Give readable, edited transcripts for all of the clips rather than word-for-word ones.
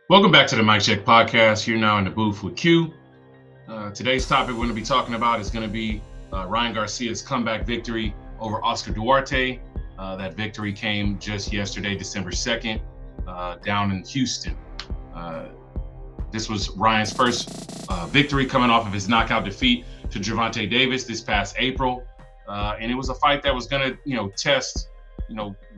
Welcome back to the Mic Check Podcast. You're now in the booth with Q. Today's topic we're going to be talking about is going to be Ryan Garcia's comeback victory over Oscar Duarte. That victory came just yesterday, December 2nd, down in Houston. This was Ryan's first victory coming off of his knockout defeat to Gervonta Davis this past April. And it was a fight that was going to, test,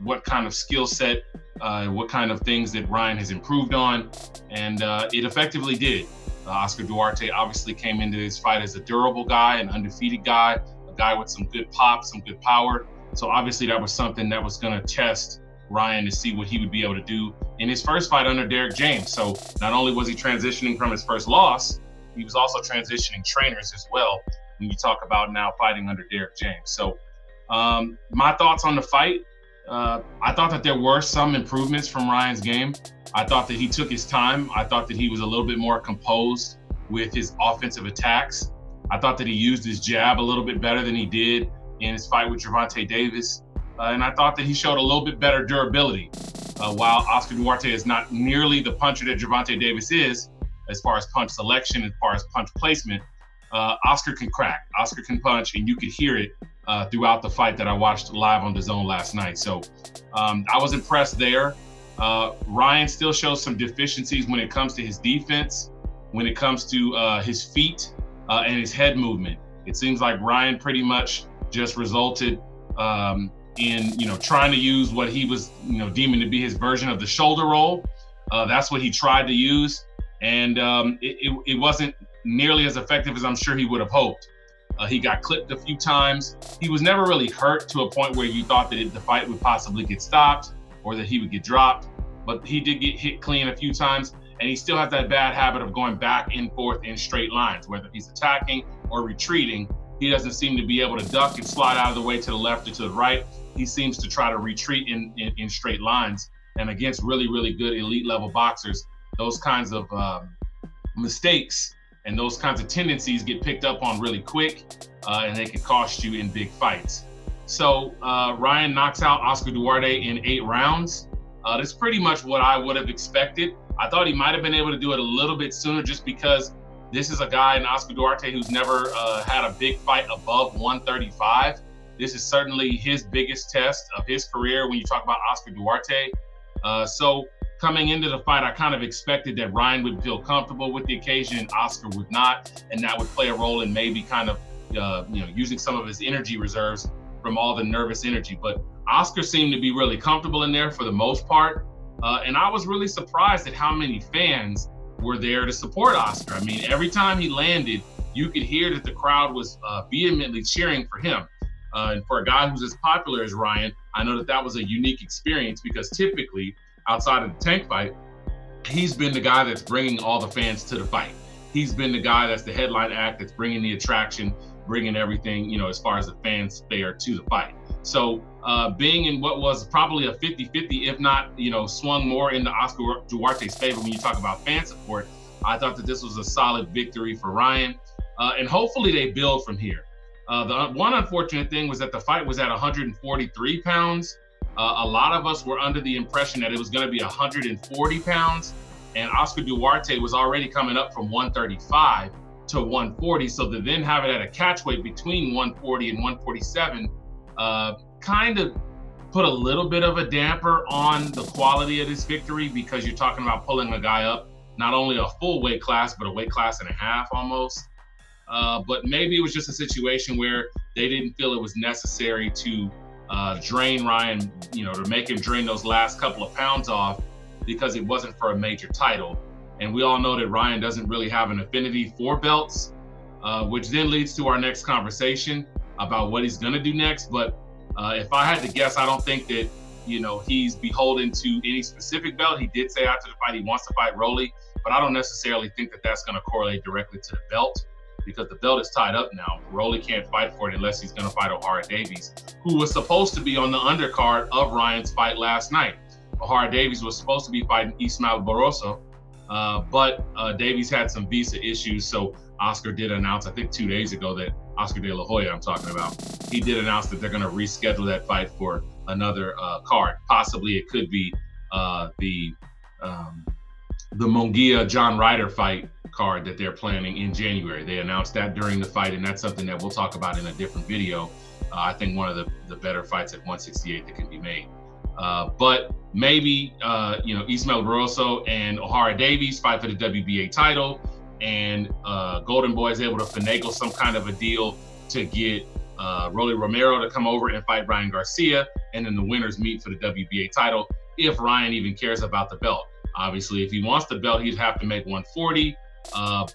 what kind of skill set, what kind of things that Ryan has improved on. And it effectively did. Oscar Duarte obviously came into this fight as a durable guy, an undefeated guy, a guy with some good pop, some good power. So obviously that was something that was going to test Ryan to see what he would be able to do in his first fight under Derrick James. So not only was he transitioning from his first loss, he was also transitioning trainers as well when you talk about now fighting under Derrick James. So my thoughts on the fight, I thought that there were some improvements from Ryan's game. I thought that he took his time. I thought that he was a little bit more composed with his offensive attacks. I thought that he used his jab a little bit better than he did in his fight with Gervonta Davis. And I thought that he showed a little bit better durability. While Oscar Duarte is not nearly the puncher that Gervonta Davis is, as far as punch selection, as far as punch placement, Oscar can crack, Oscar can punch, and you could hear it throughout the fight that I watched live on DAZN last night. So I was impressed there. Ryan still shows some deficiencies when it comes to his defense, when it comes to his feet and his head movement. It seems like Ryan pretty much just resulted in trying to use what he was deeming to be his version of the shoulder roll. That's what he tried to use, and it wasn't nearly as effective as I'm sure he would have hoped. He got clipped a few times. He was never really hurt to a point where you thought that the fight would possibly get stopped or that he would get dropped, but he did get hit clean a few times, and he still has that bad habit of going back and forth in straight lines, whether he's attacking or retreating. He doesn't seem to be able to duck and slide out of the way to the left or to the right. He seems to try to retreat in straight lines. And against really, really good elite level boxers, those kinds of mistakes and those kinds of tendencies get picked up on really quick, and they can cost you in big fights. So Ryan knocks out Oscar Duarte in 8 rounds. That's pretty much what I would have expected. I thought he might have been able to do it a little bit sooner just because this is a guy in Oscar Duarte who's never had a big fight above 135. This is certainly his biggest test of his career when you talk about Oscar Duarte. So coming into the fight, I kind of expected that Ryan would feel comfortable with the occasion and Oscar would not, and that would play a role in maybe kind of using some of his energy reserves from all the nervous energy. But Oscar seemed to be really comfortable in there for the most part, and I was really surprised at how many fans were there to support Oscar. I mean, every time he landed, you could hear that the crowd was vehemently cheering for him. And for a guy who's as popular as Ryan, I know that was a unique experience because typically, outside of the tank fight, he's been the guy that's bringing all the fans to the fight. He's been the guy that's the headline act, that's bringing the attraction, bringing everything, as far as the fans fare to the fight. So being in what was probably a 50-50, if not, swung more into Oscar Duarte's favor when you talk about fan support, I thought that this was a solid victory for Ryan. And hopefully they build from here. The one unfortunate thing was that the fight was at 143 pounds. A lot of us were under the impression that it was going to be 140 pounds, and Oscar Duarte was already coming up from 135 to 140. So to then have it at a catch weight between 140 and 147 kind of put a little bit of a damper on the quality of this victory, because you're talking about pulling a guy up not only a full weight class, but a weight class and a half almost. But maybe it was just a situation where they didn't feel it was necessary to drain Ryan, to make him drain those last couple of pounds off, because it wasn't for a major title. And we all know that Ryan doesn't really have an affinity for belts, which then leads to our next conversation about what he's going to do next. But if I had to guess, I don't think that, he's beholden to any specific belt. He did say after the fight he wants to fight Rolly, but I don't necessarily think that that's going to correlate directly to the belt, because the belt is tied up now. Rolly can't fight for it unless he's going to fight Ohara Davies, who was supposed to be on the undercard of Ryan's fight last night. Ohara Davies was supposed to be fighting Ismael Barroso, but Davies had some visa issues, so Oscar did announce, I think 2 days ago, that Oscar De La Hoya I'm talking about, he did announce that they're going to reschedule that fight for another card. Possibly it could be the the Munguia John Ryder fight card that they're planning in January. They announced that during the fight, and that's something that we'll talk about in a different video. I think one of the better fights at 168 that can be made. But maybe, Ismael Barroso and O'Hara Davies fight for the WBA title, and Golden Boy is able to finagle some kind of a deal to get Rolly Romero to come over and fight Ryan Garcia, and then the winners meet for the WBA title, if Ryan even cares about the belt. Obviously, if he wants the belt, he'd have to make 140,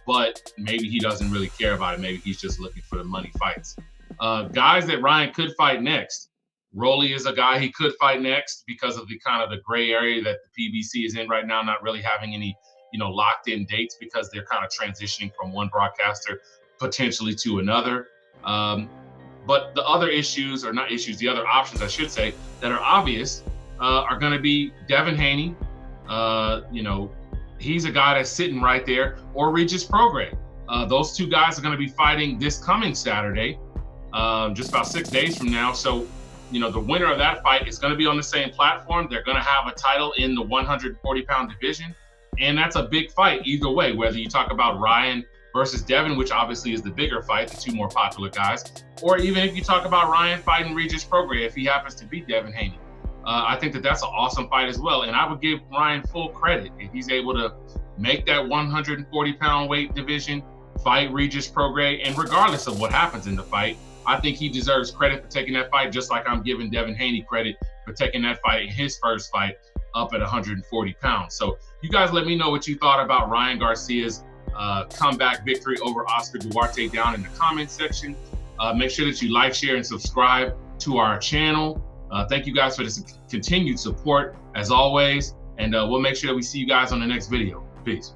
but maybe he doesn't really care about it. Maybe he's just looking for the money fights. Guys that Ryan could fight next. Rolly is a guy he could fight next because of the kind of the gray area that the PBC is in right now, not really having any, locked in dates because they're kind of transitioning from one broadcaster potentially to another. But the other issues, or not issues, the other options, I should say, that are obvious are going to be Devin Haney. He's a guy that's sitting right there, or Regis Prograis. Those two guys are going to be fighting this coming Saturday, just about 6 days from now. So, the winner of that fight is going to be on the same platform. They're going to have a title in the 140-pound division. And that's a big fight either way, whether you talk about Ryan versus Devin, which obviously is the bigger fight, the two more popular guys, or even if you talk about Ryan fighting Regis Prograis if he happens to beat Devin Haney. I think that's an awesome fight as well. And I would give Ryan full credit if he's able to make that 140-pound weight division, fight Regis Prograis, and regardless of what happens in the fight, I think he deserves credit for taking that fight, just like I'm giving Devin Haney credit for taking that fight in his first fight up at 140 pounds. So you guys let me know what you thought about Ryan Garcia's comeback victory over Oscar Duarte down in the comments section. Make sure that you like, share, and subscribe to our channel. Thank you guys for this continued support as always, and we'll make sure that we see you guys on the next video. Peace.